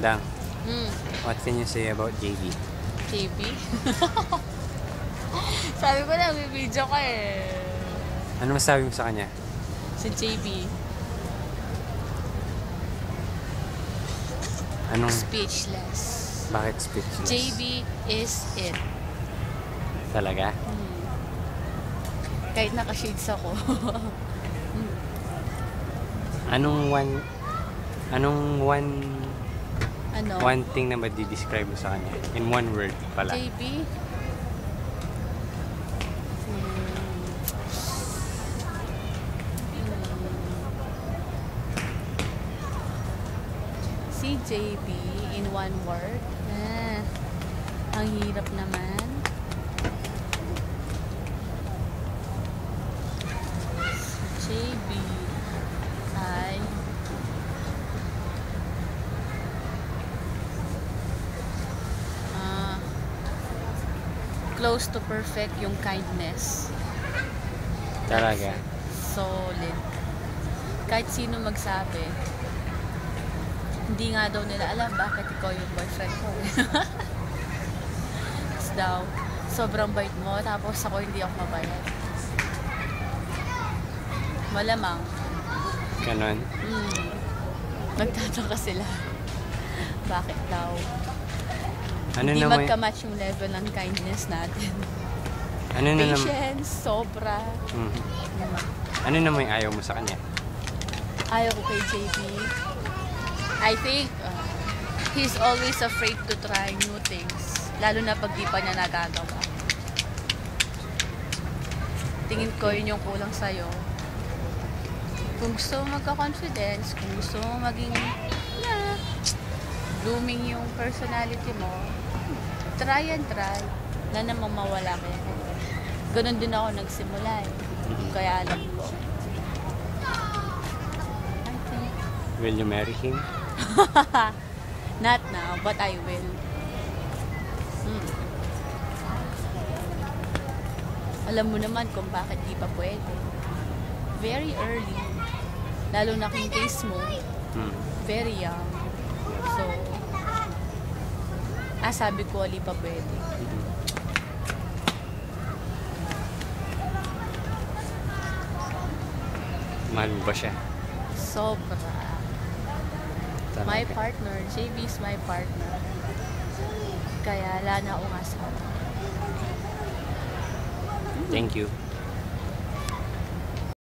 Dang, Hmm. what can you say about JB? JB? Sabi ko na, may video ka eh. Ano masabi mo sa kanya? Si JB. Anong, Speechless. bakit speechless? JB is it. Talaga? Kahit naka-shades ako. Anong Ano? one thing na madi-describe mo sa kanya? In one word pala. JB? Si JB in one word? Ang hirap naman. JB ay close to perfect yung kindness. Talaga? Solid. Kahit sino magsabi, hindi nga daw nila alam bakit ikaw yung boyfriend ko. Tapos daw, sobrang bait mo, tapos ako hindi ako mabait. Malamang. Ganon? Nagtataka sila. Bakit daw? Ano Hindi naman, magka-match yung level ng kindness natin. ano na naman, Patience, sobra. ano naman yung ayaw mo sa kanya? Ayaw ko kay JB. I think he's always afraid to try new things. Lalo na pag di pa niya nagagawa. Tingin ko yun yung kulang sa'yo. Kung gusto mo magka-confidence, kung gusto mo maging blooming yung personality mo, try and try. Na namang mawala ka. Ganon din ako nagsimula eh. Kaya alam ko. I think. Will you marry him? Not now, but I will. Alam mo naman kung bakit di pa pwede. Very early. Lalo na kung case mo, very young. So, sabi ko, ali pa pwede. Mahal mo ba siya? Sobra. Talaga? My partner, JB is my partner. Kaya, wala na akong asawa. Thank you.